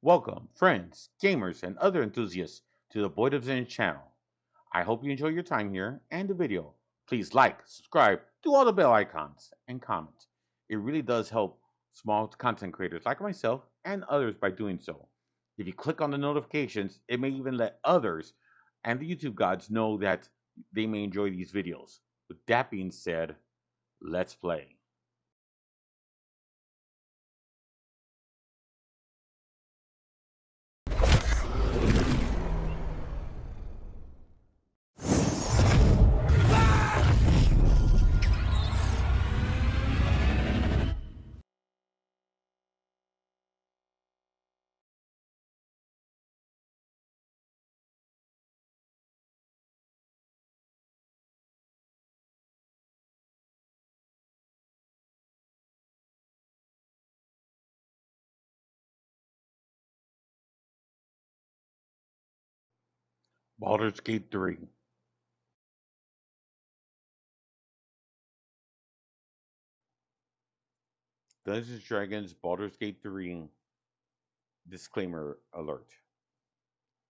Welcome, friends, gamers, and other enthusiasts to the BoydofZINJ channel. I hope you enjoy your time here and the video. Please like, subscribe, do all the bell icons, and comment. It really does help small content creators like myself and others by doing so. If you click on the notifications, it may even let others and the YouTube gods know that they may enjoy these videos. With that being said, let's play. Baldur's Gate 3. Dungeons and Dragons Baldur's Gate 3 disclaimer alert.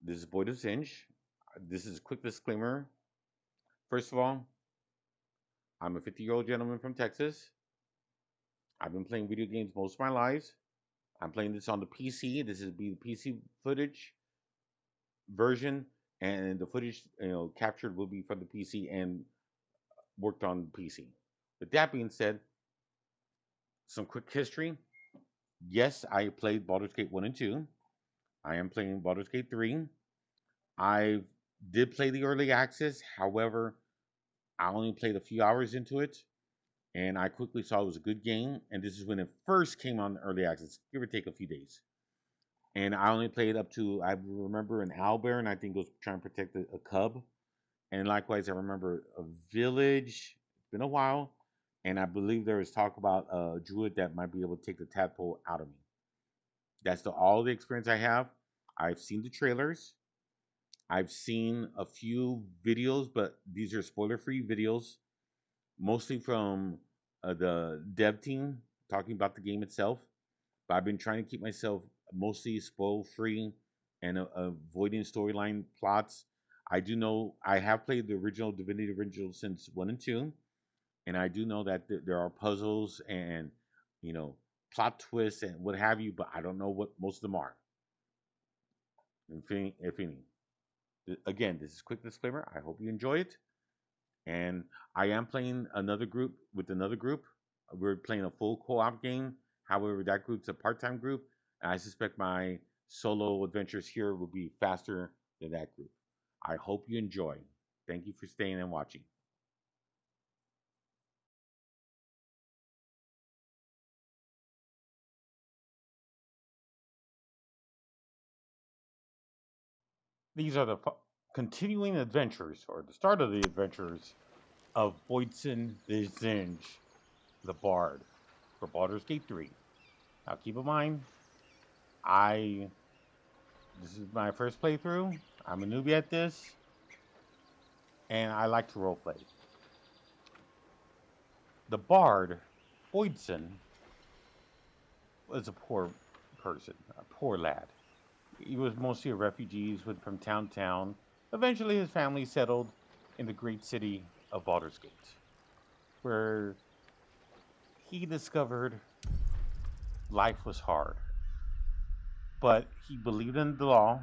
This is BoydofZINJ. This is a quick disclaimer. First of all, I'm a 50-year-old gentleman from Texas. I've been playing video games most of my life. I'm playing this on the PC. This is the PC footage version, and the footage captured will be from the PC and worked on the PC. With that being said, some quick history. Yes, I played Baldur's Gate 1 and 2. I am playing Baldur's Gate 3. I did play the early access. However, I only played a few hours into it, and I quickly saw it was a good game. And this is when it first came on early access, give or take a few days. And I only played up to, I remember an owlbear, and I think it was trying to protect a cub. And likewise, I remember a village. It's been a while, and I believe there was talk about a druid that might be able to take the tadpole out of me. That's all the experience I have. I've seen the trailers. I've seen a few videos, but these are spoiler-free videos, mostly from the dev team talking about the game itself. But I've been trying to keep myself mostly spoil-free and avoiding storyline plots. I do know I have played the original Divinity Original since 1 and 2, and I do know that there are puzzles and plot twists and what have you, but I don't know what most of them are, if any. Again, this is a quick disclaimer. I hope you enjoy it. And I am playing another group with another group. We're playing a full co-op game. However, that group's a part-time group. And I suspect my solo adventures here will be faster than that group. I hope you enjoy. Thank you for staying and watching. These are the continuing adventures, or the start of the adventures, of BoydofZINJ, the Bard, for Baldur's Gate 3. Now keep in mind, this is my first playthrough. I'm a newbie at this, and I like to roleplay. The Bard, BoydofZINJ, was a poor person, a poor lad. He was mostly a refugee, went from town to town. Eventually his family settled in the great city of Baldur's Gate, where he discovered life was hard. But he believed in the law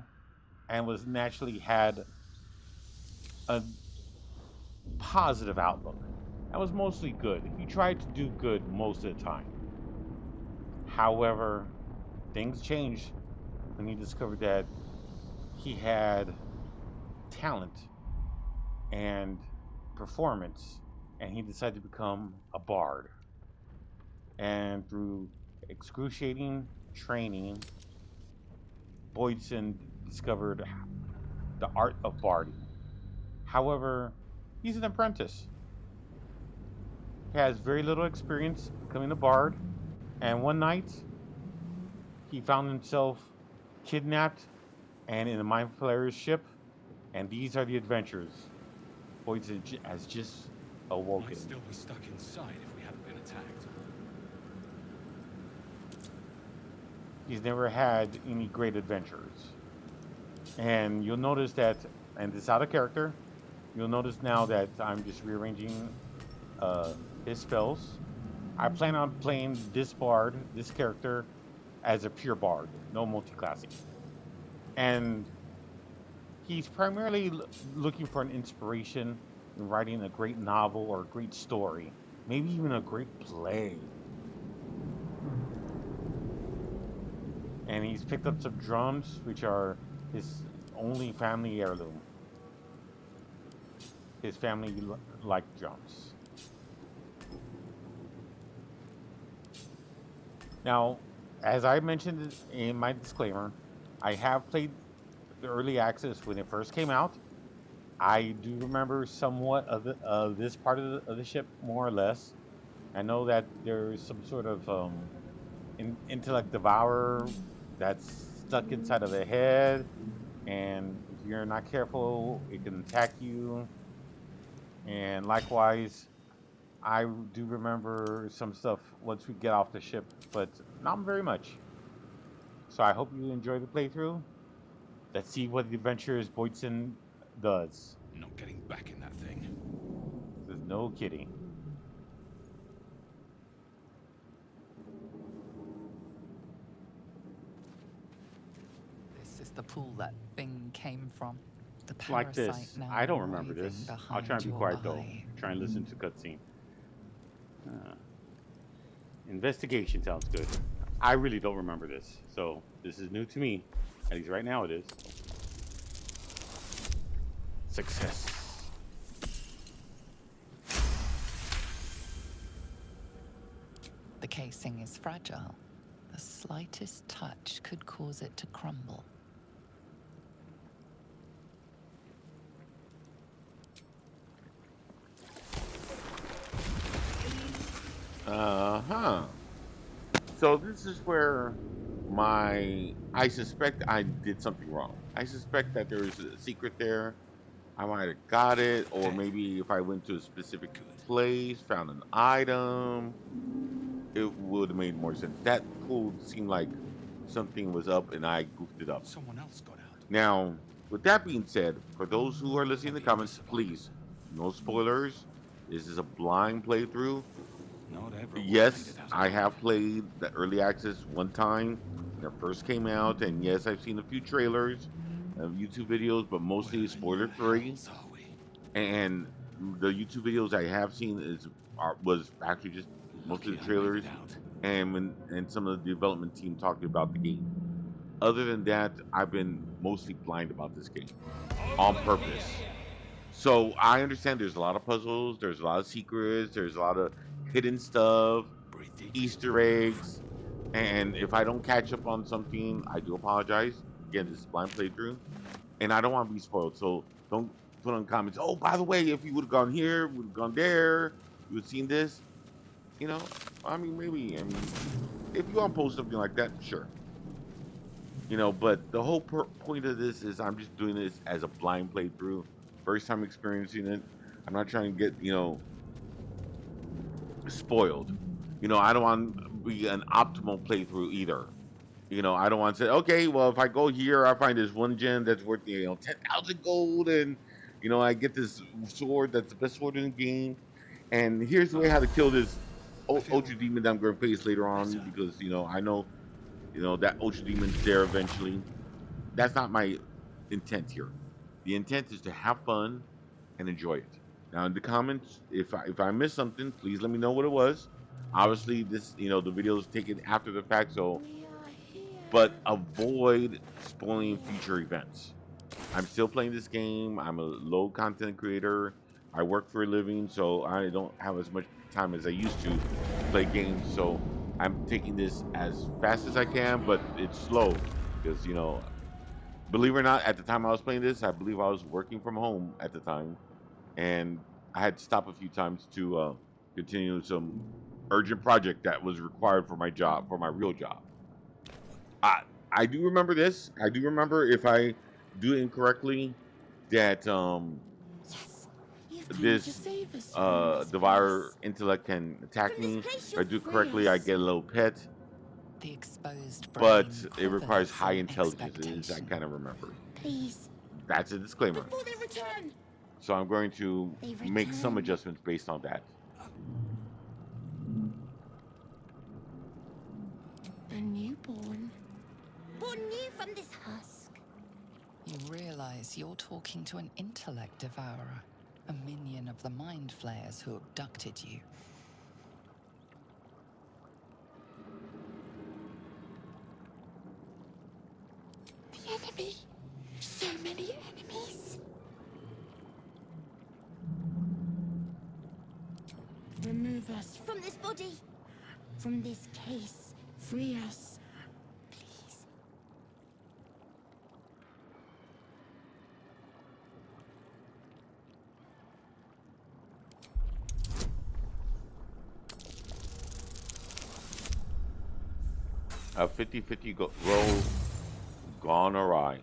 and was naturally had a positive outlook. That was mostly good. He tried to do good most of the time. However, things changed when he discovered that he had talent and performance, and he decided to become a bard. And through excruciating training, BoydofZINJ discovered the art of barding. However, he's an apprentice. He has very little experience becoming a bard, and one night he found himself kidnapped and in a mind flayer's ship, and these are the adventures. BoydofZINJ has just awoken. Might still be stuck inside if we hadn't been attacked. he's never had any great adventures. And you'll notice that, and this out of character, you'll notice now that I'm just rearranging uh, his spells. I plan on playing this bard, this character, as a pure bard, no multi-classing. And he's primarily looking for an inspiration in writing a great novel or a great story, maybe even a great play. And he's picked up some drums, which are his only family heirloom. His family like drums. Now, as I mentioned in my disclaimer, I have played the early access when it first came out. I do remember somewhat of this part of the ship, more or less. I know that there's some sort of intellect devourer that's stuck inside of the head, and if you're not careful, it can attack you. And likewise, I do remember some stuff once we get off the ship, but not very much. So I hope you enjoy the playthrough. Let's see what the adventures BoydofZINJ does. Not getting back in that thing. There's no kidding. This is the pool that thing came from. The It's like this. parasite now I don't remember writhing this. I'll behind try and be your quiet though. eye. Try and listen to cutscene. Investigation sounds good. I really don't remember this, so this is new to me. At least right now it is. Success. The casing is fragile. The slightest touch could cause it to crumble. Uh-huh. So this is where I suspect I did something wrong. I suspect that there is a secret there. I might have got it, or maybe if I went to a specific place, found an item, it would have made more sense. That pool seemed like something was up and I goofed it up. Someone else got out. Now, with that being said, for those who are listening in the comments, please, no spoilers. This is a blind playthrough. Not everyone Yes, made it out I alive. have played the early access one time when it first came out, and yes, I've seen a few trailers of YouTube videos, but mostly Where spoiler in the free. hells are we? And the YouTube videos I have seen was actually just mostly Lucky the I trailers made it out. and some of the development team talking about the game. Other than that, I've been mostly blind about this game on purpose. So I understand there's a lot of puzzles, there's a lot of secrets, there's a lot of hidden stuff, Breathe deep. Easter eggs, and if I don't catch up on something, I do apologize. Again, this is blind playthrough, and I don't want to be spoiled, so don't put on comments, oh, by the way, if you would have gone here, would have gone there, you would have seen this. You know, I mean, maybe, if you want to post something like that, sure. You know, but the whole point of this is I'm just doing this as a blind playthrough. First time experiencing it. I'm not trying to get, spoiled. I don't want to be an optimal playthrough either. I don't want to say, okay, well, if I go here, I find this one gem that's worth, 10,000 gold, and, I get this sword that's the best sword in the game. And here's the way how to kill this Ultra Demon that I'm going to face later on, because, I know, that Ultra Demon's there eventually. That's not my intent here. The intent is to have fun and enjoy it. Now in the comments, if I missed something, please let me know what it was. Obviously, this the video is taken after the fact, so but avoid spoiling future events. I'm still playing this game. I'm a low content creator. I work for a living, so I don't have as much time as I used to play games. So I'm taking this as fast as I can, but it's slow because believe it or not, at the time I was playing this, I believe I was working from home at the time, and I had to stop a few times to continue some urgent project that was required for my job, for my real job. I do remember this. I do remember, if I do it incorrectly, that this devourer intellect can attack me. If I do it correctly, I get a little pet. The exposed but brain it requires quivers high in intelligence. It is, I expectation. kind of remember. Please, That's a disclaimer. before they return. So I'm going to They make some return. adjustments based on that. A newborn. Born new from this husk. You realize you're talking to an intellect devourer, a minion of the mind flayers who abducted you. The enemy. So many enemies. Remove us from this body. From this case. Free us. Please. A 50-50 roll gone awry.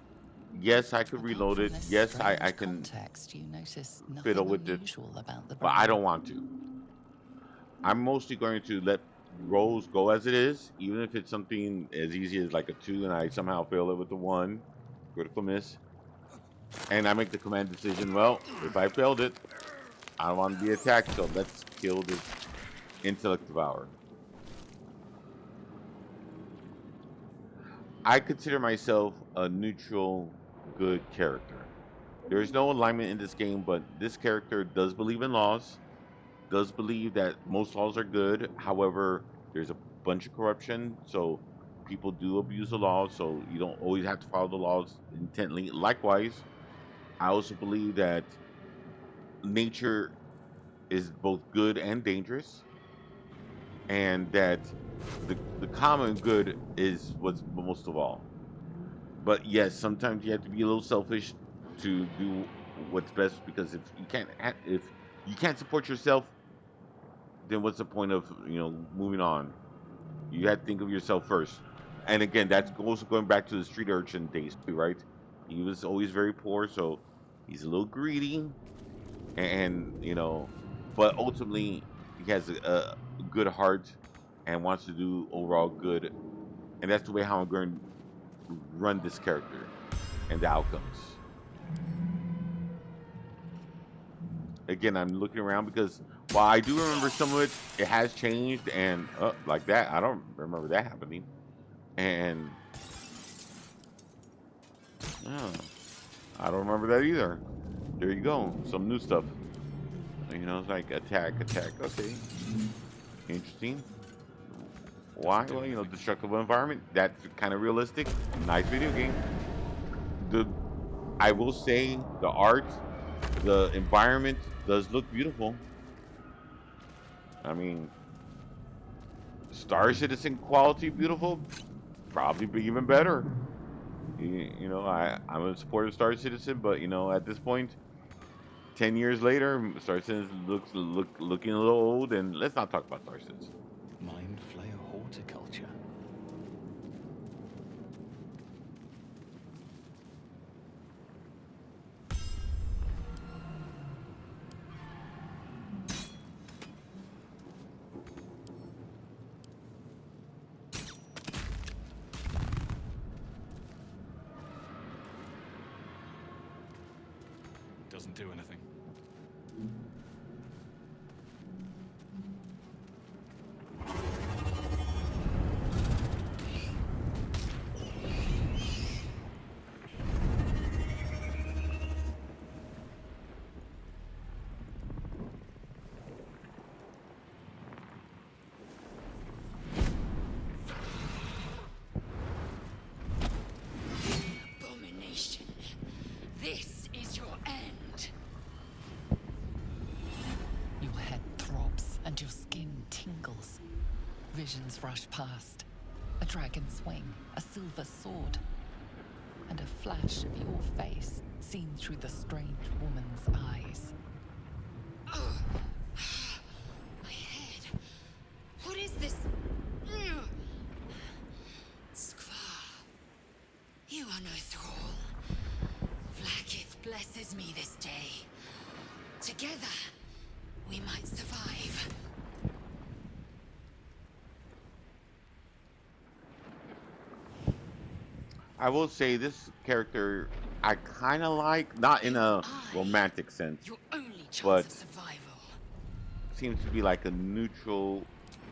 Yes, I could Apart reload from it. this Yes, I strange can context, you notice nothing fiddle with it, unusual about the but I brain. don't want to. I'm mostly going to let rolls go as it is, even if it's something as easy as like a 2 and I somehow fail it with the 1, critical miss, and I make the command decision, well, if I failed it, I don't want to be attacked, so let's kill this intellect devourer. I consider myself a neutral, good character. There is no alignment in this game, but this character does believe in laws, does believe that most laws are good. However, there's a bunch of corruption, so people do abuse the laws, so you don't always have to follow the laws intently. Likewise, I also believe that nature is both good and dangerous, and that the common good is what's most of all. But yes, sometimes you have to be a little selfish to do what's best, because if you can't support yourself, then what's the point of moving on? You have to think of yourself first. And again, that's also going back to the street urchin days too, right? He was always very poor, so he's a little greedy, and but ultimately he has a good heart and wants to do overall good, and that's the way how I'm going to run this character and the outcomes. Again, I'm looking around because while I do remember some of it, it has changed, and like that, I don't remember that happening. And I don't remember that either. There you go, some new stuff. It's like attack. Okay, interesting. Why? Well, destructible environment. That's kind of realistic. Nice video game. I will say the art, the environment does look beautiful. I mean, Star Citizen quality beautiful, probably be even better. I'm a supporter of Star Citizen, but at this point, 10 years later, Star Citizen looking a little old, and let's not talk about Star Citizen. Mind flayer horticulture. Doesn't do anything. Abomination. This is your end. Your head throbs and your skin tingles. Visions rush past. A dragon's wing, a silver sword, and a flash of your face seen through the strange woman's eyes. My head. What is this? Skvar. You are no thrall. Vlaakith blesses me this day. Together, we might survive. I will say this character I kind of like, not in a romantic sense, Your only chance but of survival. seems to be like a neutral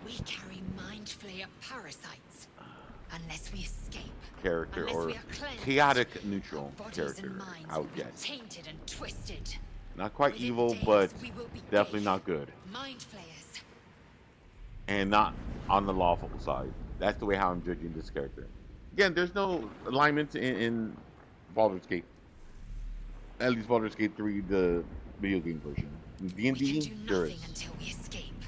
We carry mind flayer parasites. Unless we escape, character, unless or we are cleansed, chaotic neutral our bodies character, and minds I will would be guess. tainted and twisted. Not quite Within evil, days, but we will be definitely a not good. mind flayers. And not on the lawful side. That's the way how I'm judging this character. Again, there's no alignment in Baldur's Gate. At least Baldur's Gate 3, the video game version. In We can D&D, do there nothing is. until we escape.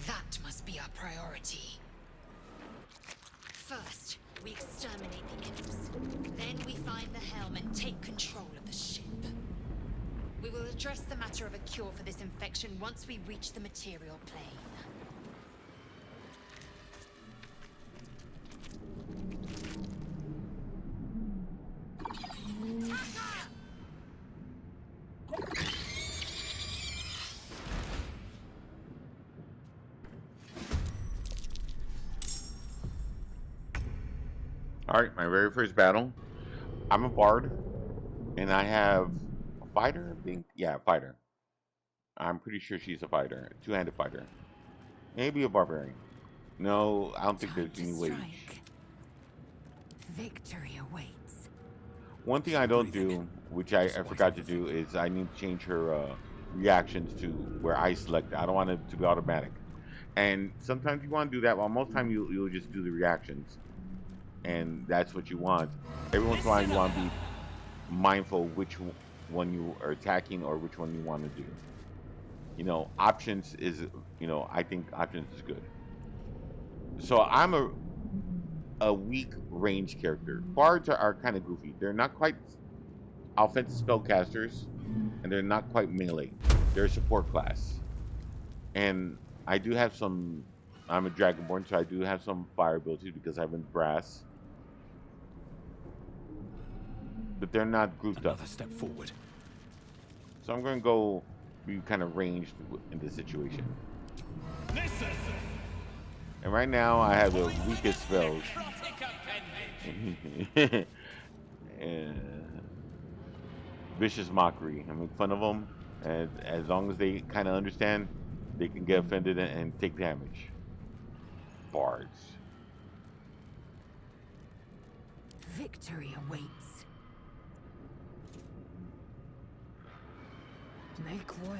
That must be our priority. First, we exterminate the imps. Then we find the helm and take control of the ship. We will address the matter of a cure for this infection once we reach the material plane. Alright, my very first battle. I'm a bard, and I have a fighter, I think? Yeah, a fighter. I'm pretty sure she's a fighter. Two-handed fighter. Maybe a barbarian. No, I don't think Time there's to any wage. strike. Victory awaits. One thing I don't do, which I forgot to do, is I need to change her reactions to where I select it. I don't want it to be automatic. And sometimes you want to do that, while most time you'll just do the reactions. And that's what you want. Every once in a while you want to be mindful which one you are attacking or which one you want to do. You know, options is, you know, I think options is good. So I'm a weak range character. Bards are kind of goofy. They're not quite offensive spellcasters, and they're not quite melee. They're a support class. And I do have some, I'm a Dragonborn, so I do have some fire ability because I'm in brass. But they're not grouped up. Another step forward. So I'm going to go be kind of ranged in this situation. And right now I have the weakest spells. Vicious mockery. I make fun of them, and as long as they kind of understand, they can get offended and take damage. Bards. Victory awaits. Make way.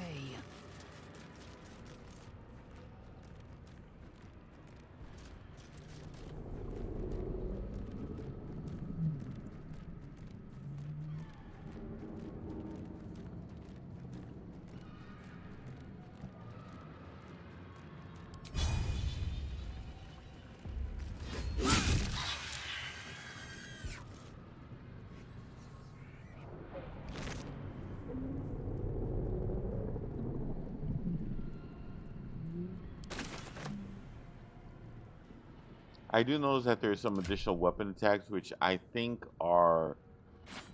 I do notice that there's some additional weapon attacks, which I think are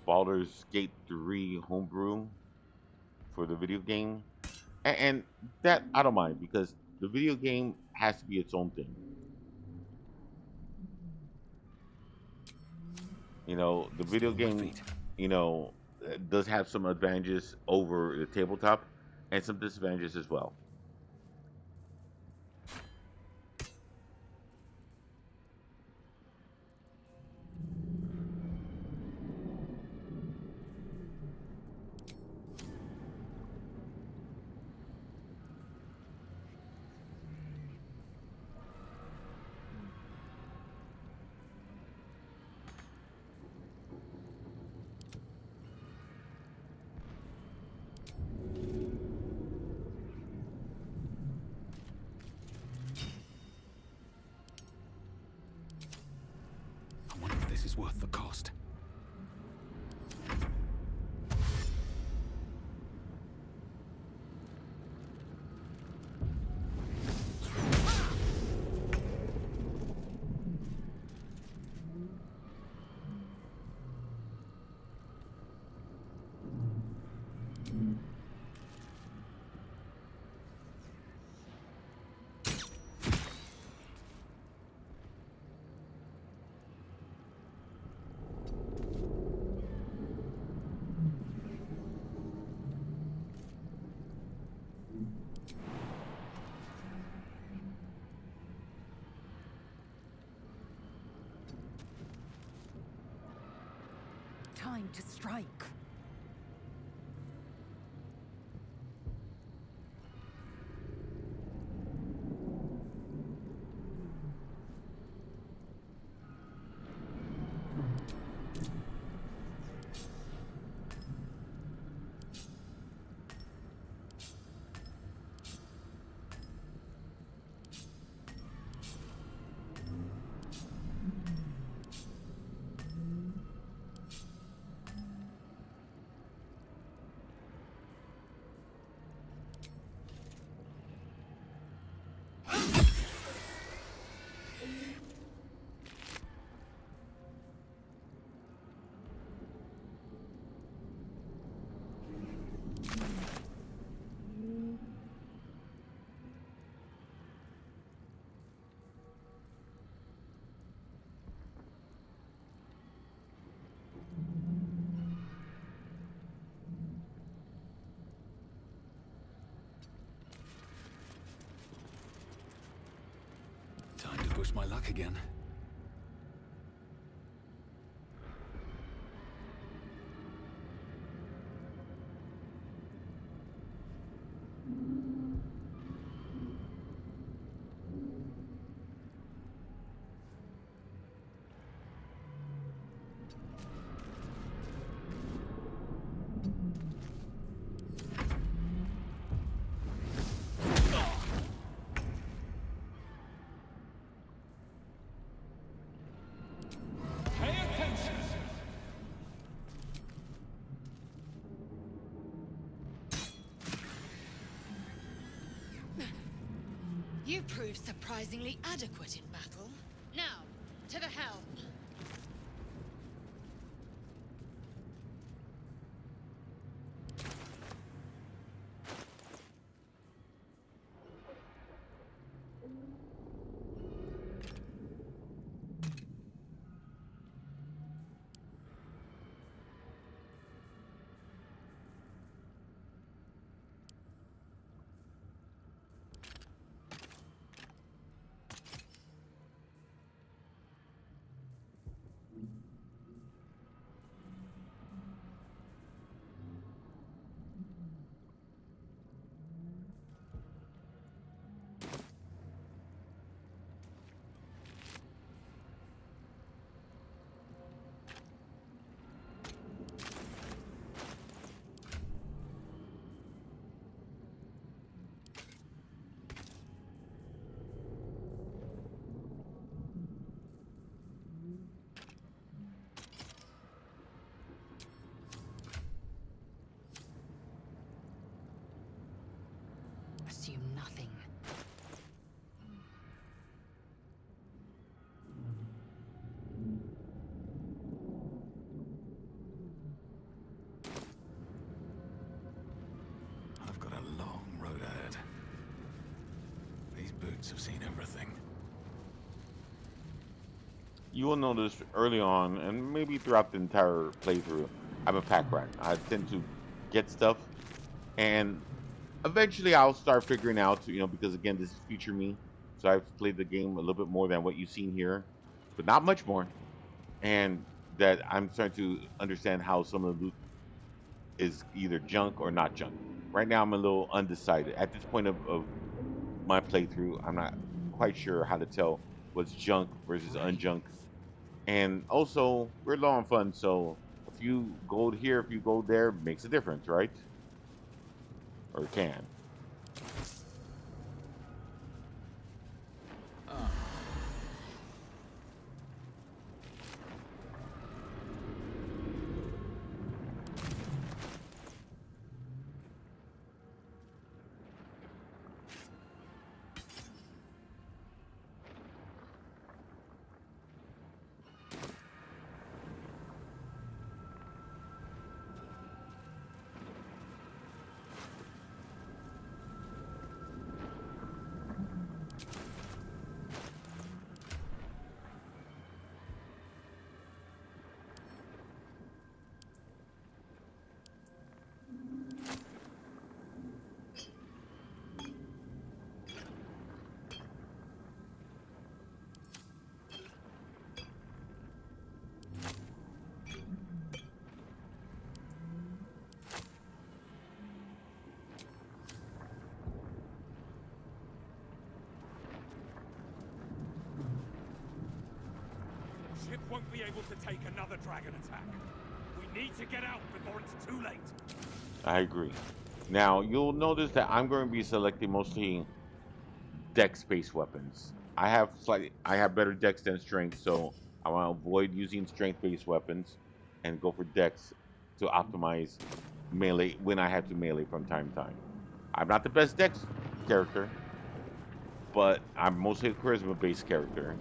Baldur's Gate 3 homebrew for the video game. And that I don't mind, because the video game has to be its own thing. You know, the video game, you know, does have some advantages over the tabletop and some disadvantages as well. I wonder if this is worth the cost. time to strike. Time to push my luck again. You proved surprisingly adequate in battle. Now, to the helm. Assume nothing. I've got a long road ahead. These boots have seen everything. You will notice early on, and maybe throughout the entire playthrough, I'm a pack rat. I tend to get stuff, and eventually I'll start figuring out, because again, this is future me, so I've played the game a little bit more than what you've seen here, but not much more, and that I'm starting to understand how some of the loot is either junk or not junk. Right now, I'm a little undecided. At this point of my playthrough, I'm not quite sure how to tell what's junk versus unjunk. And also, we're low on funds, so a few gold here, a few gold there makes a difference, right? Or can. ship won't be able to take another dragon attack. We need to get out before it's too late. I agree. Now, you'll notice that I'm going to be selecting mostly dex-based weapons. I have better dex than strength, so I want to avoid using strength-based weapons and go for dex to optimize melee when I have to melee from time to time. I'm not the best dex character, but I'm mostly a charisma-based character,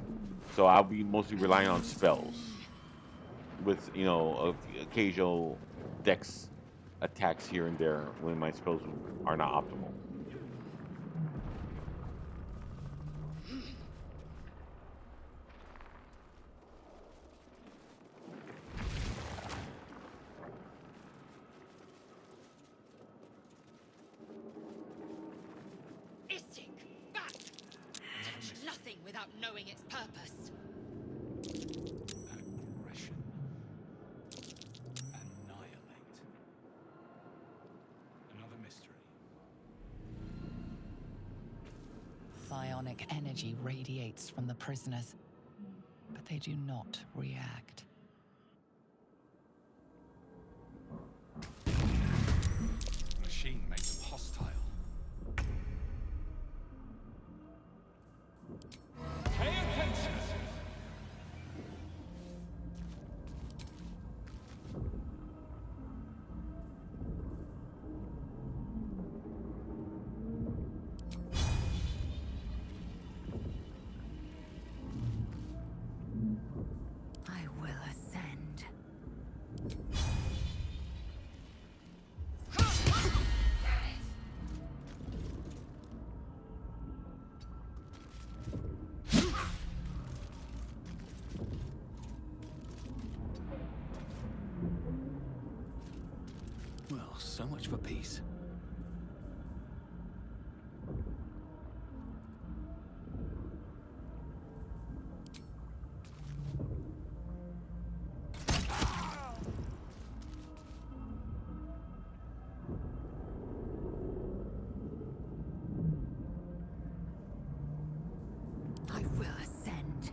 so I'll be mostly relying on spells with, you know, occasional dex attacks here and there when my spells are not optimal. Istik, back! Touch nothing without knowing its purpose. Aggression. Annihilate. Another mystery. Psionic energy radiates from the prisoners, but they do not react. The machine made them hostile. Pay attention! I will ascend. Well, so much for peace. I will ascend.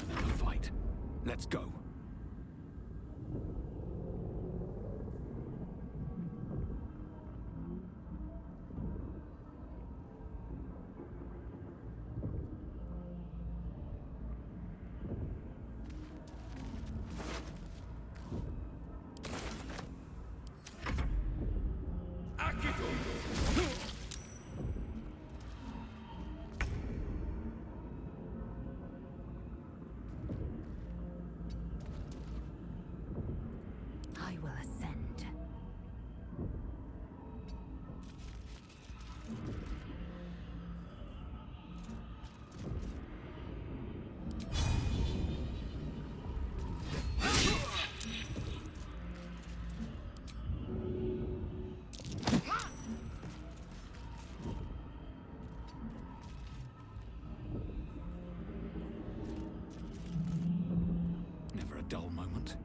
Another fight. Let's go. I will ascend. Never a dull moment.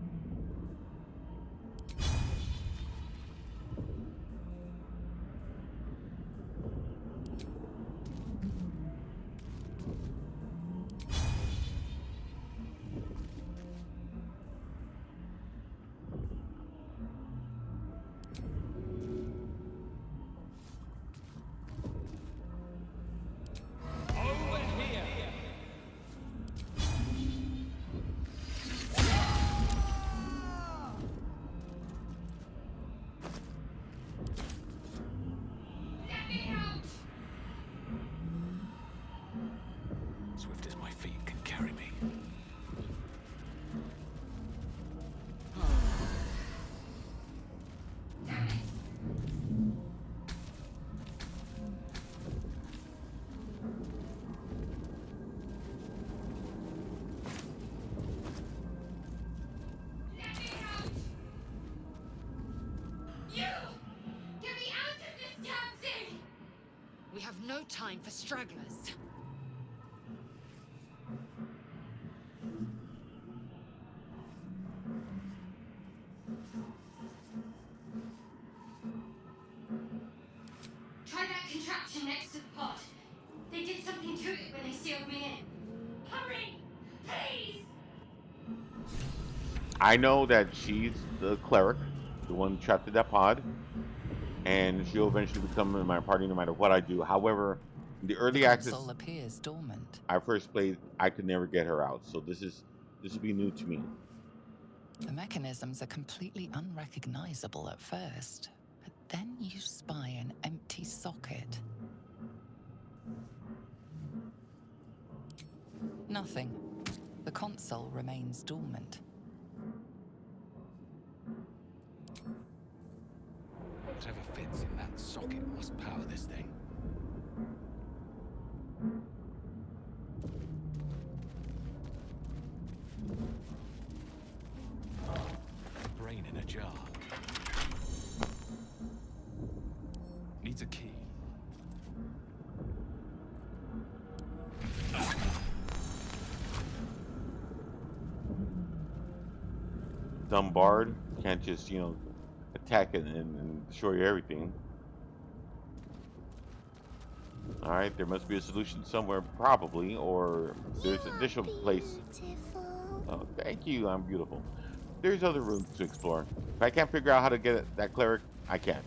Over here! Swift as my feet can carry me. You! Get me out of this damn thing! We have no time for stragglers. do it when they sealed me in. Hurry! Please! I know that she's the cleric, the one trapped in that pod, and she'll eventually become in my party no matter what I do. However, in the The early access console appears dormant. I first played, I could never get her out, so this will be new to me. The mechanisms are completely unrecognizable at first, but then you spy an empty socket. Nothing. The console remains dormant. Whatever fits in that socket must power this thing. Brain in a jar. Needs a key. Dumb bard can't just, you know, attack it and destroy everything. Alright, there must be a solution somewhere, probably, or there's an additional place. Oh, thank you, I'm beautiful. There's other rooms to explore. If I can't figure out how to get that cleric, I can't.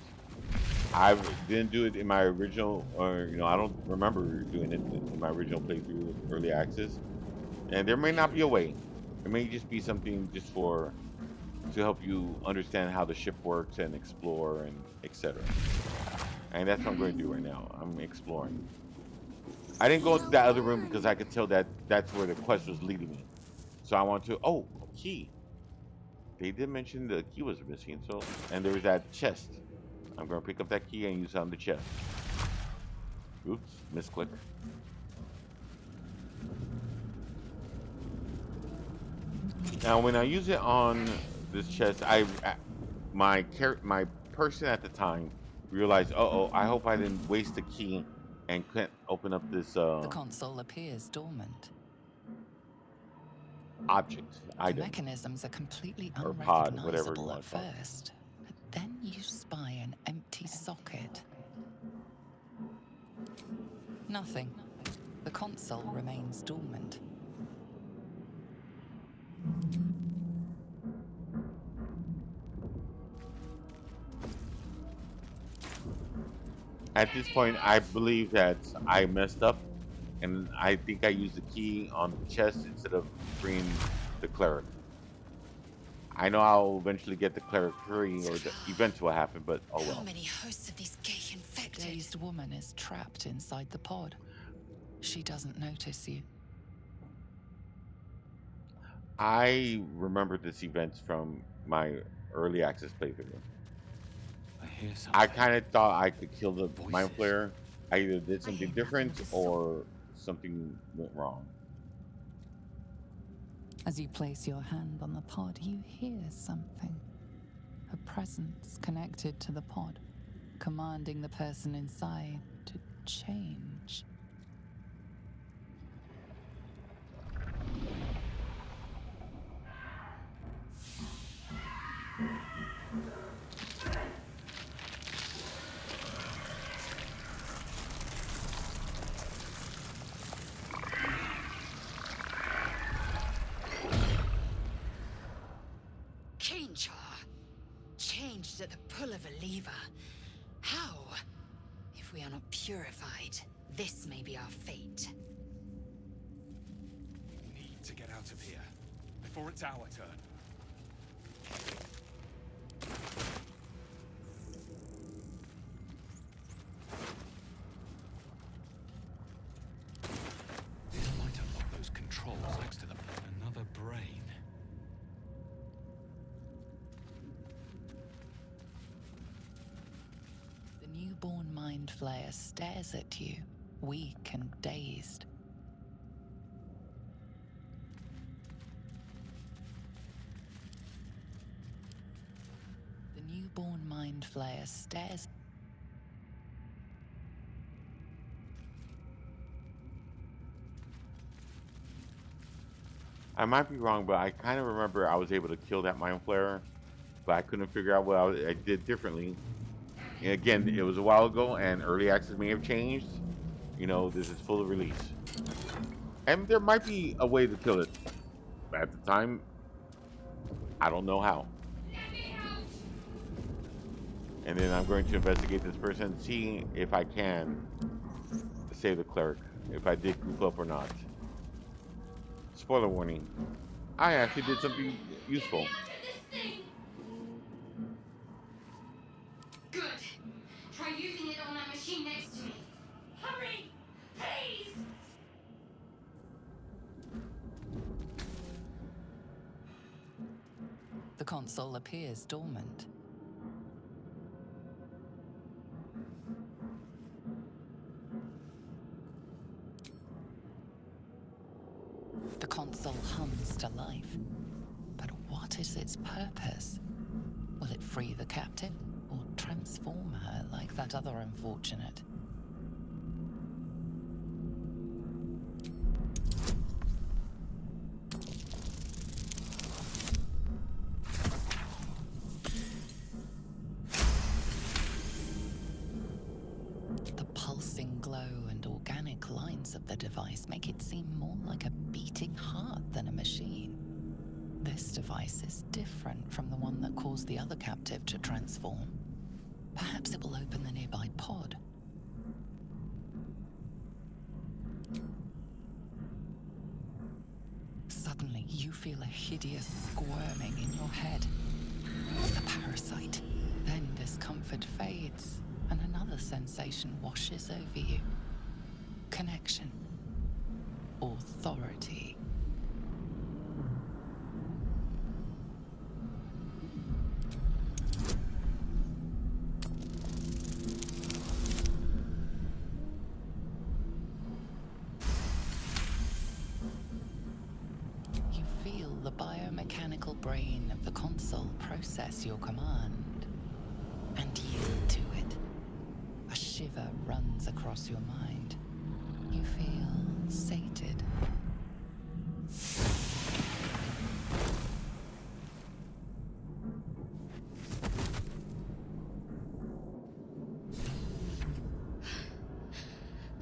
I didn't do it in my original, or, you know, I don't remember doing it in my original playthrough, early access. And there may not be a way. It may just be something just for, to help you understand how the ship works and explore and etc. And that's what I'm going to do right now. I'm exploring. I didn't go into that other room because I could tell that that's where the quest was leading me. So I want to, oh, key. They did mention the key was missing, so, and there was that chest. I'm going to pick up that key and use it on the chest. Oops, misclick. Now when I use it on this chest, my person at the time realized, uh-oh, I hope I didn't waste the key and couldn't open up this The console appears dormant. object The item. mechanisms are completely Or pod, whatever you unrecognizable want at to call it. first, but then you spy an empty socket. Nothing. The console remains dormant. At this point, I believe that I messed up, and I think I used the key on the chest instead of freeing the cleric. I know I'll eventually get the cleric free, or the events will happen, but oh How well. many hosts of these gay The infected? dazed woman is trapped inside the pod. She doesn't notice you. I remember this event from my early access playthrough. I hear something. I kind of thought I could kill the mind Voices. flayer. I either did something hear nothing different but the song. or something went wrong. As you place your hand on the pod, you hear something. A presence connected to the pod, commanding the person inside to change. Change her. Changed at the pull of a lever. How? If we are not purified, this may be our fate. We need to get out of here before it's our turn. This might unlock those controls next to them. Another brain. The newborn mind flayer stares at you, weak and dazed. The newborn mind flayer stares. I might be wrong, but I kind of remember I was able to kill that mind flayer, but I couldn't figure out what I did differently. And again, it was a while ago, and early access may have changed. You know, this is full release. And there might be a way to kill it. But at the time, I don't know how. And then I'm going to investigate this person, see if I can save the cleric. If I did goof up or not. Spoiler warning. I actually did something useful. Good. Try using it on that machine next to me. Hurry! Please! The console appears dormant. The console hums to life. But what is its purpose? Will it free the captive or transform her like that other unfortunate? The pulsing glow and organic lines of the device make it seem more like a beating heart than a machine. This device is different from the one that caused the other captive to transform. Perhaps it will open the nearby pod. Suddenly, you feel a hideous squirming in your head. The parasite. Then discomfort fades, and another sensation washes over you. Connection. Authority. You feel the biomechanical brain of the console process your command and yield to it. A shiver runs across your mind. You feel sated.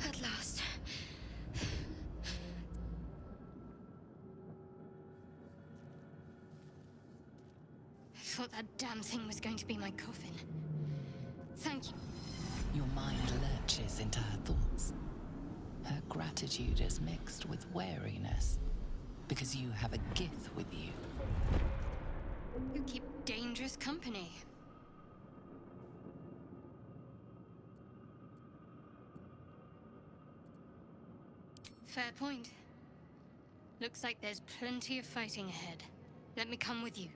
At last. I thought that damn thing was going to be my coffin. Thank you. Your mind lurches into her thoughts. Her gratitude is mixed with wariness, because you have a Gith with you. You keep dangerous company. Fair point. Looks like there's plenty of fighting ahead. Let me come with you.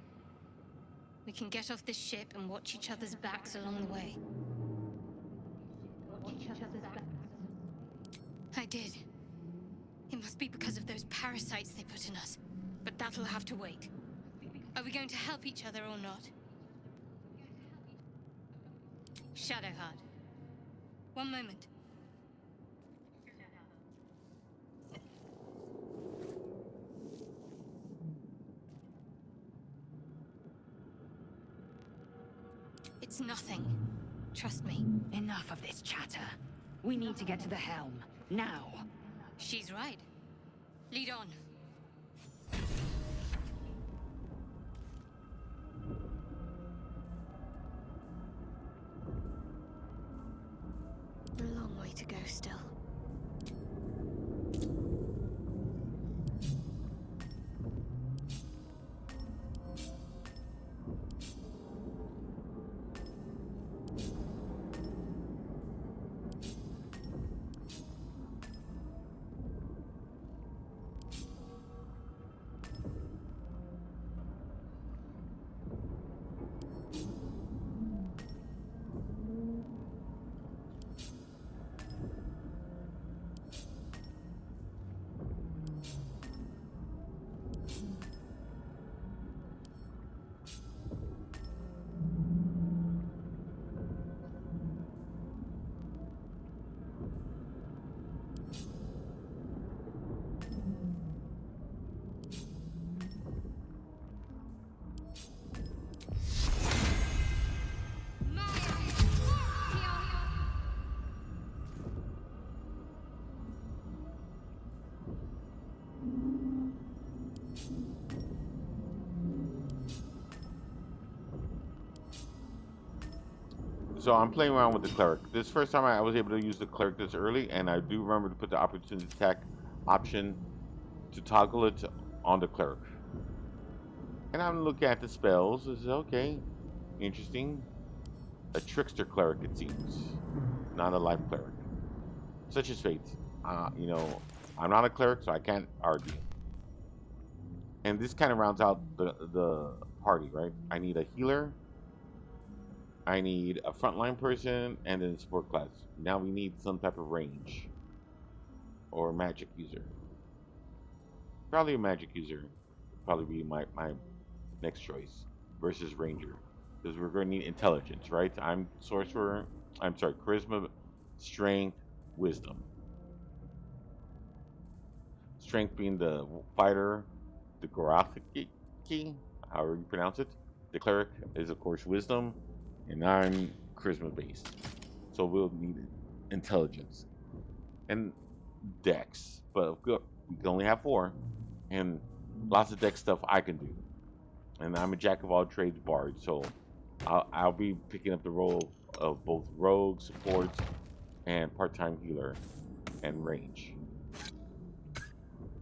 We can get off this ship and watch each other's backs along the way. I did. It must be because of those parasites they put in us. But that'll have to wait. Are we going to help each other or not? Shadowheart. One moment. It's nothing. Trust me. Enough of this chatter. We need to get to the helm. Now. She's right. Lead on. A long way to go still. So I'm playing around with the cleric. This first time I was able to use the cleric this early, and I do remember to put the opportunity attack option to toggle it on the cleric. And I'm looking at the spells. This is okay, interesting. A trickster cleric, it seems, not a life cleric. Such is fate. You know, I'm not a cleric, so I can't argue. And this kind of rounds out the party, right? I need a healer. I need a frontline person, and then support class. Now we need some type of range or magic user. Probably a magic user. Probably be my next choice versus ranger, because we're going to need intelligence, right? I'm sorcerer. I'm sorry, charisma, strength, wisdom. Strength being the fighter, the Gorafiki, however you pronounce it. The cleric is of course wisdom, and I'm charisma based. So we'll need intelligence and dex, but we can only have 4, and lots of dex stuff I can do. And I'm a jack of all trades bard, so I'll be picking up the role of both rogue, support, and part-time healer and range.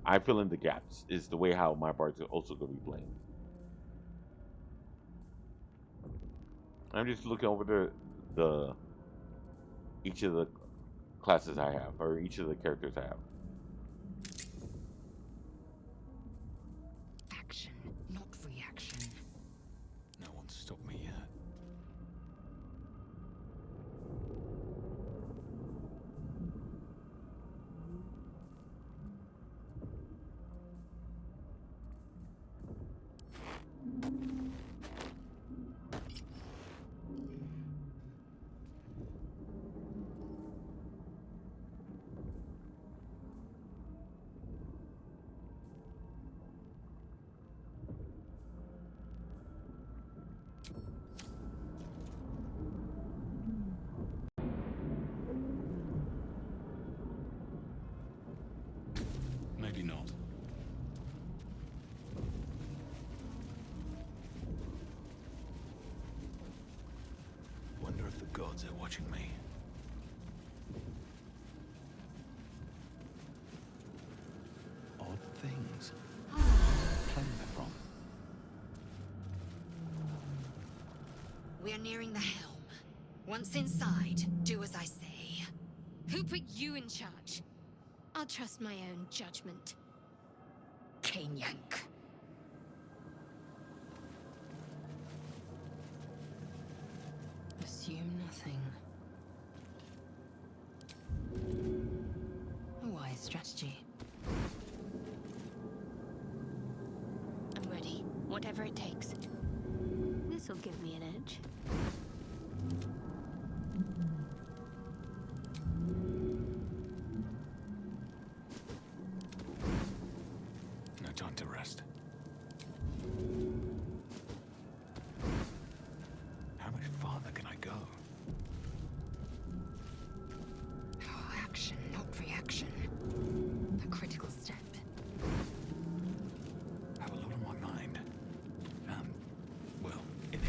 I fill in the gaps is the way how my bards are also going to be playing. I'm just looking over the each of the classes I have, or each of the characters I have. Action, not reaction. No one's stopped me yet. Maybe not. Wonder if the gods are watching me. Odd things. Planet they're from. We're nearing the helm. Once inside, do as I say. Who put you in charge? I'll trust my own judgment. Kanyank. Assume nothing. A wise strategy. I'm ready, whatever it takes. This'll give me an edge. No time to rest. How much farther can I go? Action, not reaction. A critical step. Have a lot on my mind. Well, it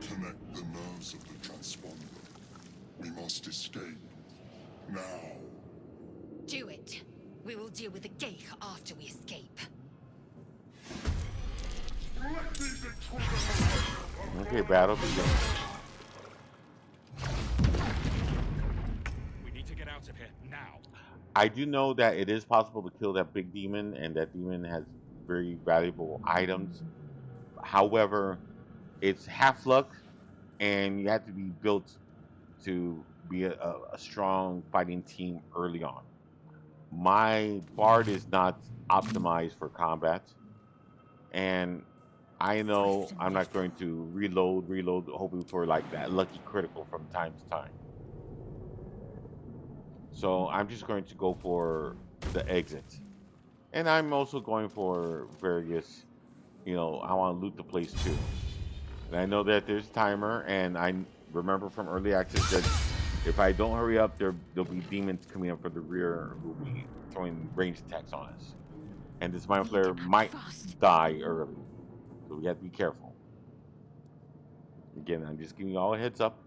Connect the nerves of the transponder. We must escape. Now. Do it. We will deal with the Geich after we escape. Let these intruders. Okay, battle begins. We need to get out of here now. I do know that it is possible to kill that big demon, and that demon has very valuable items. However, it's half luck, and you have to be built to be a strong fighting team early on. My bard is not optimized for combat, and I know I'm not going to reload, hoping for like that lucky critical from time to time. So I'm just going to go for the exit. And I'm also going for various, I want to loot the place too. And I know that there's a timer, and I remember from early access that if I don't hurry up, there'll be demons coming up from the rear who'll be throwing ranged attacks on us. And this mind Need to flayer act might fast. die early. So we have to be careful. Again, I'm just giving you all a heads up.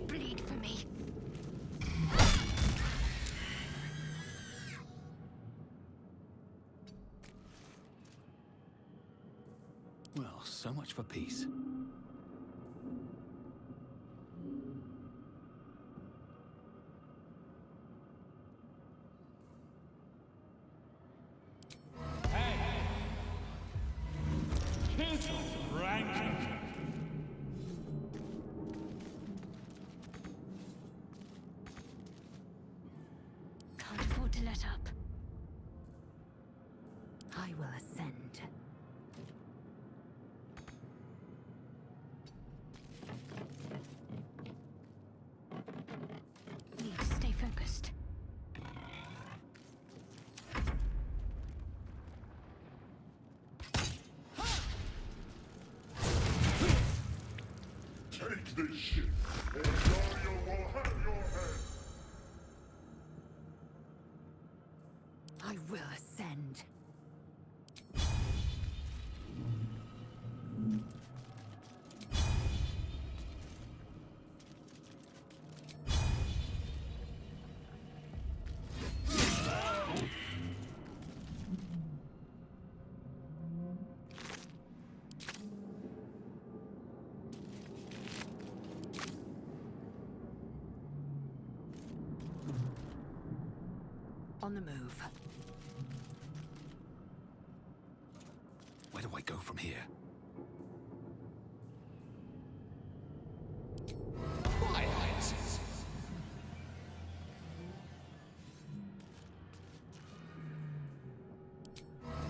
Bleed for me. Well, so much for peace. Can't afford to let up. I will ascend. Need to stay focused. Take this ship, or Dario will have your head. I will ascend. On the move. Where do I go from here?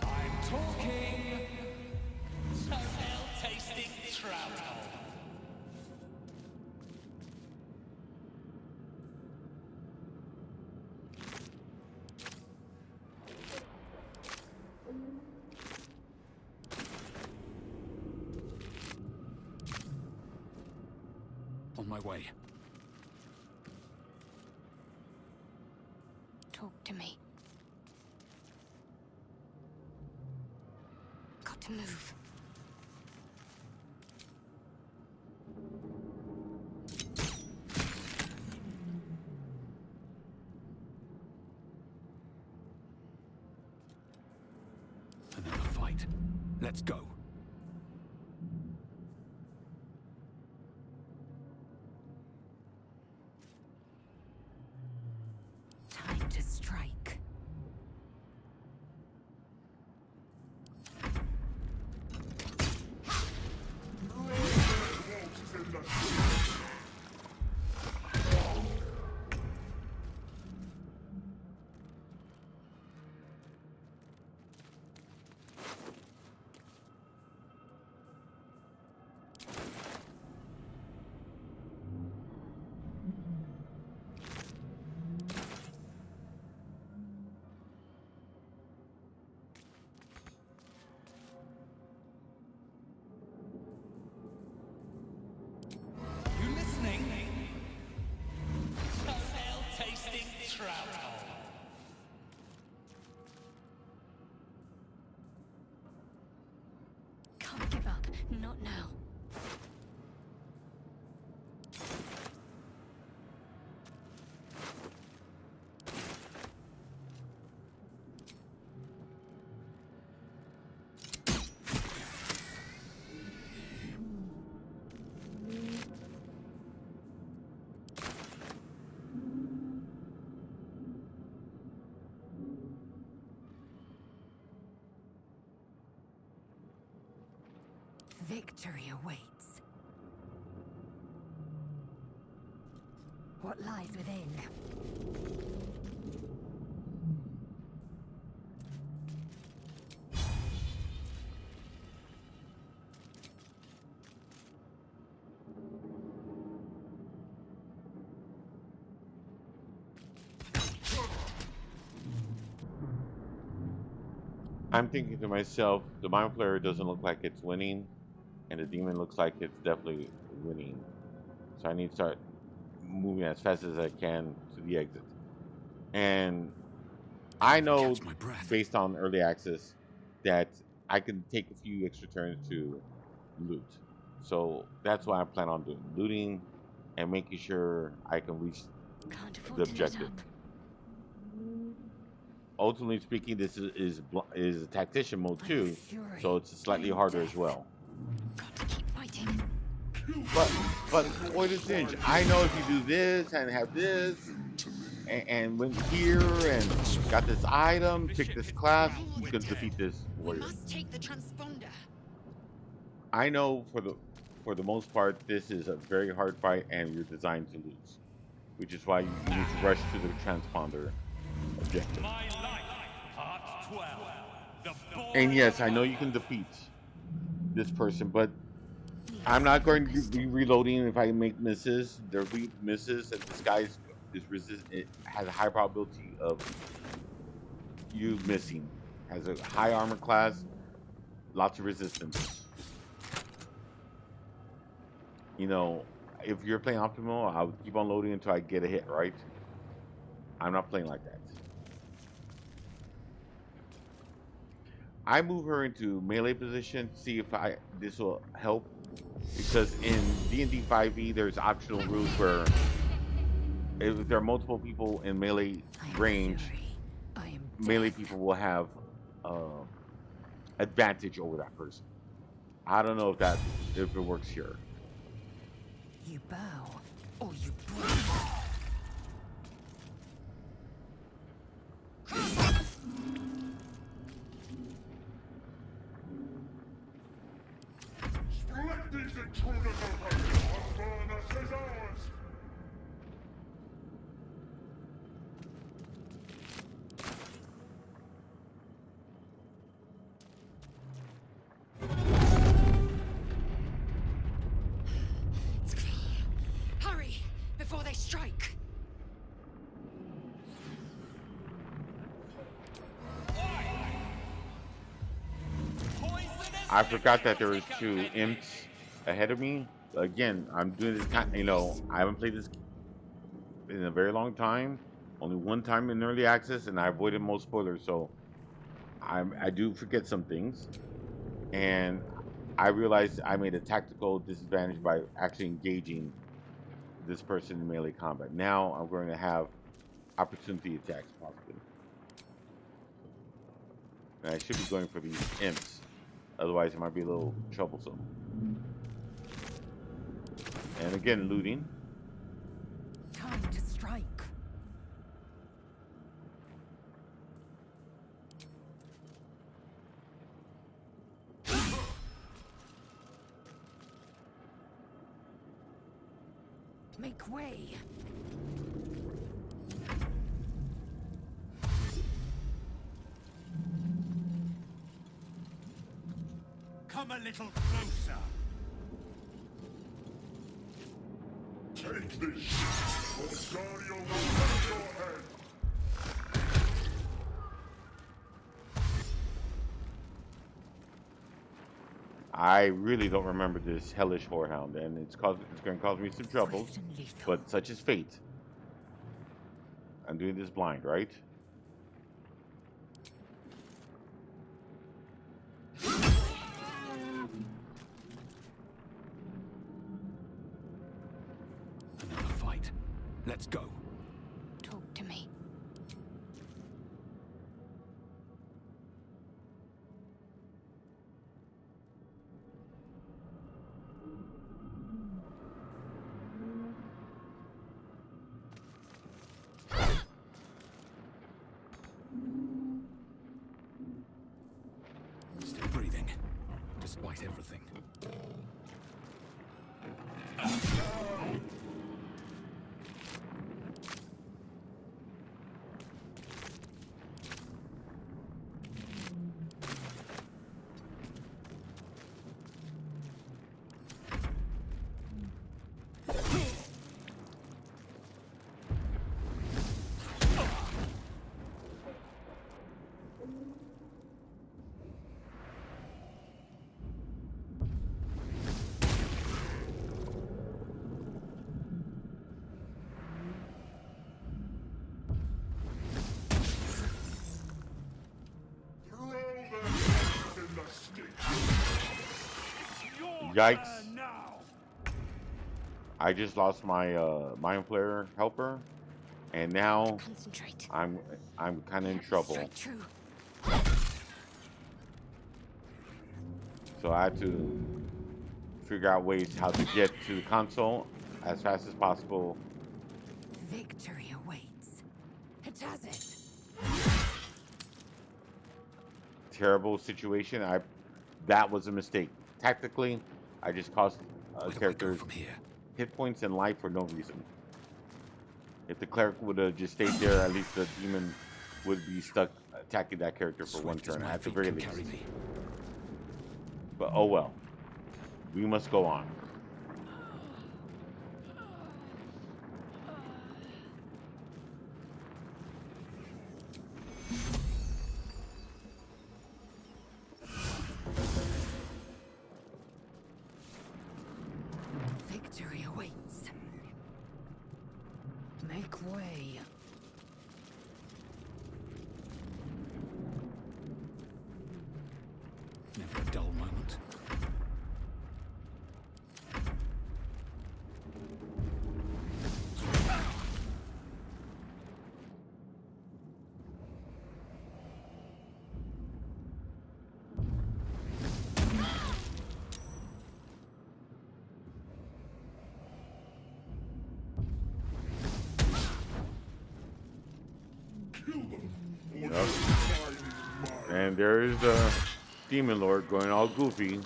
I'm talking tasting trout. On my way. Talk to me. Got to move. Another fight. Let's go. Time to strike. You listening? Toenail tasting trout. Can't give up. Not now. Victory awaits. What lies within? I'm thinking to myself, the Mind Flayer doesn't look like it's winning, and the Demon looks like it's definitely winning. So I need to start moving as fast as I can to the exit. And I know, Catch my breath. based on early access, that I can take a few extra turns to loot. So that's why I plan on doing looting and making sure I can reach Can't afford the to let objective. up. Ultimately speaking, this is a tactician mode I'm too, fury. so it's slightly I'm harder death. as well. Got to keep fighting. But BoydofZINJ, I know if you do this and have this and went here and got this item, pick this class, you can defeat this We warrior. must take the transponder. I know for the most part this is a very hard fight and you're designed to lose, which is why you need to rush to the transponder objective. My life, part 12. The And boy yes, of I know you can defeat this person, but I'm not going to be reloading if I make misses. There'll be misses, and this guy is resist. It has a high probability of you missing. Has a high armor class, lots of resistance. You know, if you're playing optimal, I'll keep on loading until I get a hit. Right? I'm not playing like that. I move her into melee position, see if this will help, because in D&D 5e there's optional rules where if there are multiple people in melee range, I am melee death. people will have advantage over that person. I don't know if it works here. You bow or you break. Let these intruders away! Our furnace is ours! Hurry, before they strike. I forgot that there was two imps ahead of me. Again, I'm doing this I haven't played this in a very long time. Only one time in early access, and I avoided most spoilers, so I do forget some things. And I realized I made a tactical disadvantage by actually engaging this person in melee combat. Now I'm going to have opportunity attacks possibly. And I should be going for these imps. Otherwise it might be a little troublesome. And again, looting. Time to strike. Make way. Come a little closer. Take this! Or Guardian will cut your head! I really don't remember this hellish whorehound, and it's going to cause me some troubles, Swift and lethal. but such is fate. I'm doing this blind, right? Another fight. Let's go. Talk to me. Still breathing, despite everything. Yikes. Now. I just lost my mind flare helper, and now Concentrate. I'm kind of in trouble. Straight true. So I had to figure out ways how to get to the console as fast as possible. Victory awaits. It does it. Terrible situation. That was a mistake. Tactically, I just cost Where do I go characters from here? hit points in life for no reason. If the cleric would have just stayed there, at least the demon would be stuck attacking that character for one Swift as turn my at the feet very can least. carry me. But oh well. We must go on. Victory awaits. Make way. Never a dull moment. Yep. And there's the demon lord going all goofy.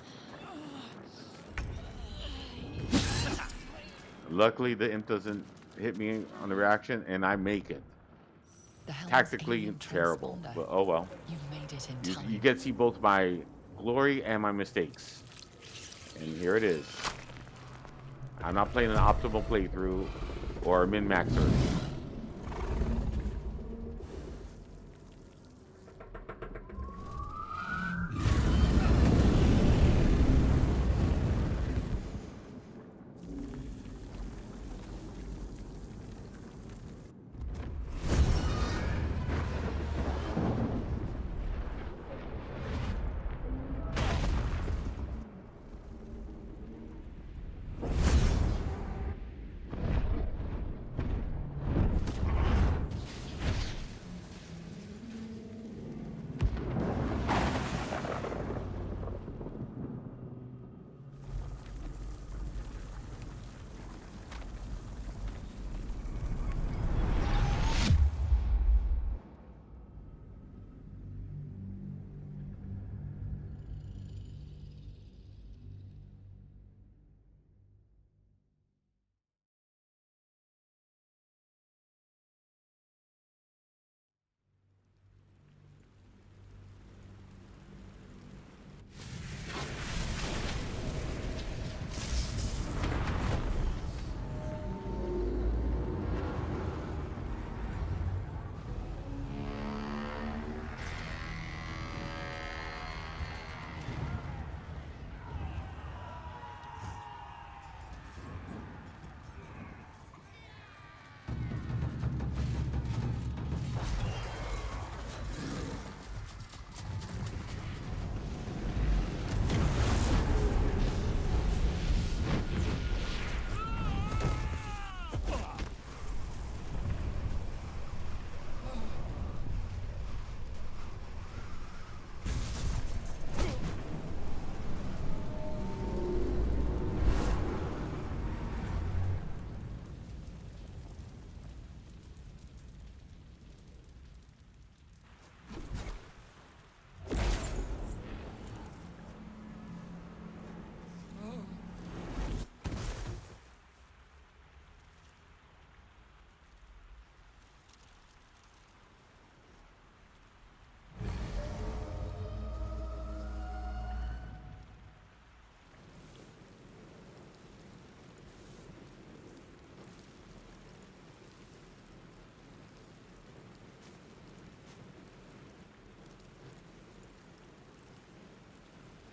Luckily, the imp doesn't hit me on the reaction, and I make it. The helm's Tactically alien terrible, transponder. but oh well. You've made it in You time. get to see both my glory and my mistakes. And here it is. I'm not playing an optimal playthrough or a min-maxer.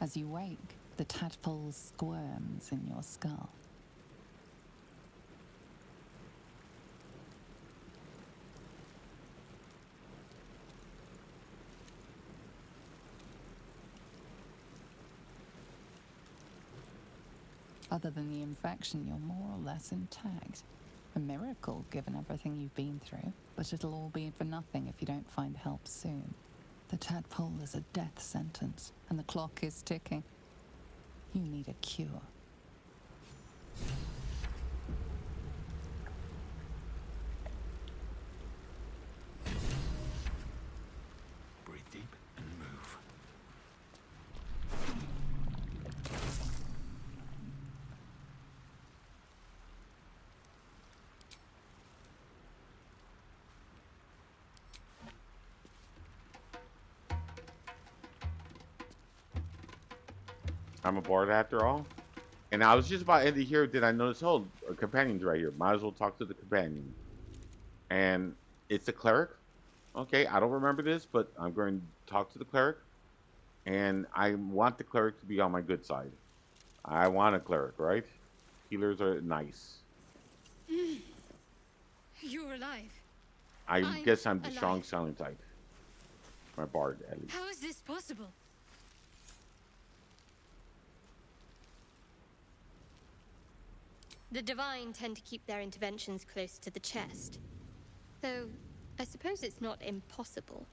As you wake, the tadpole squirms in your skull. Other than the infection, you're more or less intact. A miracle, given everything you've been through, but it'll all be for nothing if you don't find help soon. The tadpole is a death sentence, and the clock is ticking. You need a cure. Breathe deep and move. I'm a bard after all. And I was just about to end it here. Did I notice? Oh, a companion's right here. Might as well talk to the companion. And it's a cleric. Okay, I don't remember this, but I'm going to talk to the cleric. And I want the cleric to be on my good side. I want a cleric, right? Healers are nice. You're alive. I guess I'm the alive. strong silent type. My bard, at least. How is this possible? The Divine tend to keep their interventions close to the chest. Though, I suppose it's not impossible.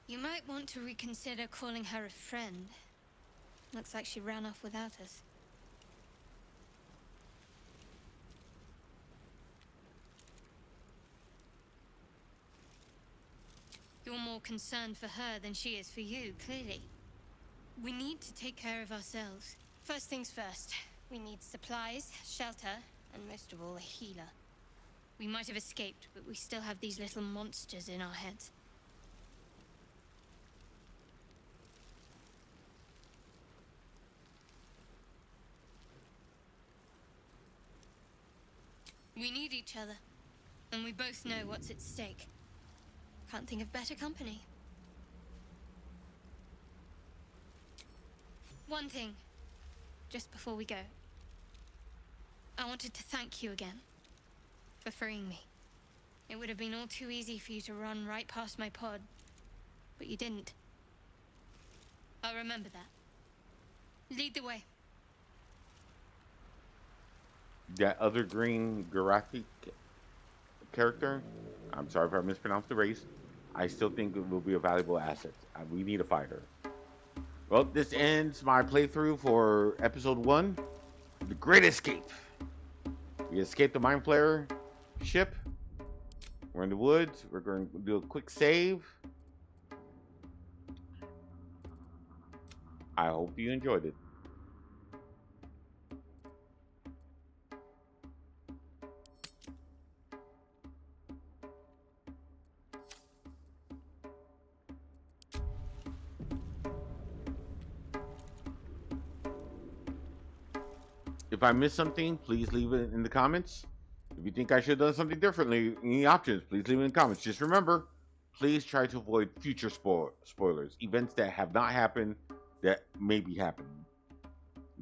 You might want to reconsider calling her a friend. Looks like she ran off without us. You're more concerned for her than she is for you, clearly. We need to take care of ourselves. First things first, we need supplies, shelter, and most of all, a healer. We might have escaped, but we still have these little monsters in our heads. We need each other, and we both know what's at stake. Can't think of better company. One thing, just before we go. I wanted to thank you again for freeing me. It would have been all too easy for you to run right past my pod, but you didn't. I'll remember that. Lead the way. That other green Garathi character, I'm sorry if I mispronounced the race, I still think it will be a valuable asset. We need a fighter. Well, this ends my playthrough for episode 1, The Great Escape. We escaped the Mind Flayer ship. We're in the woods. We're going to do a quick save. I hope you enjoyed it. If I missed something, please leave it in the comments. If you think I should have done something differently, any options, please leave it in the comments. Just remember, please try to avoid future spoilers, events that have not happened that may be happening.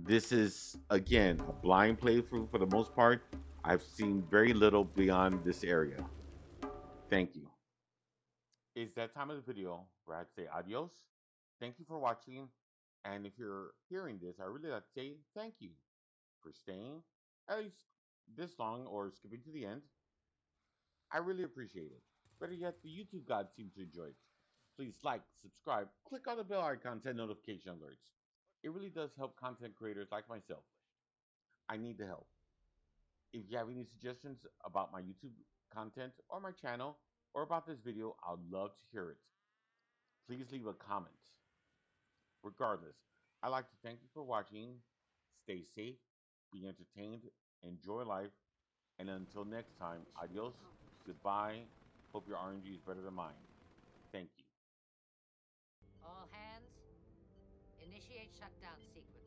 This is, again, a blind playthrough for the most part. I've seen very little beyond this area. Thank you. It's that time of the video where I'd say adios. Thank you for watching. And if you're hearing this, I really like to say thank you for staying at least this long or skipping to the end. I really appreciate it. Better yet, the YouTube gods seem to enjoy it. Please like, subscribe, click on the bell icon to notification alerts. It really does help content creators like myself. I need the help. If you have any suggestions about my YouTube content or my channel or about this video, I'd love to hear it. Please leave a comment. Regardless, I'd like to thank you for watching. Stay safe, be entertained, enjoy life, and until next time, adios, goodbye. Hope your RNG is better than mine. Thank you. All hands, initiate shutdown sequence.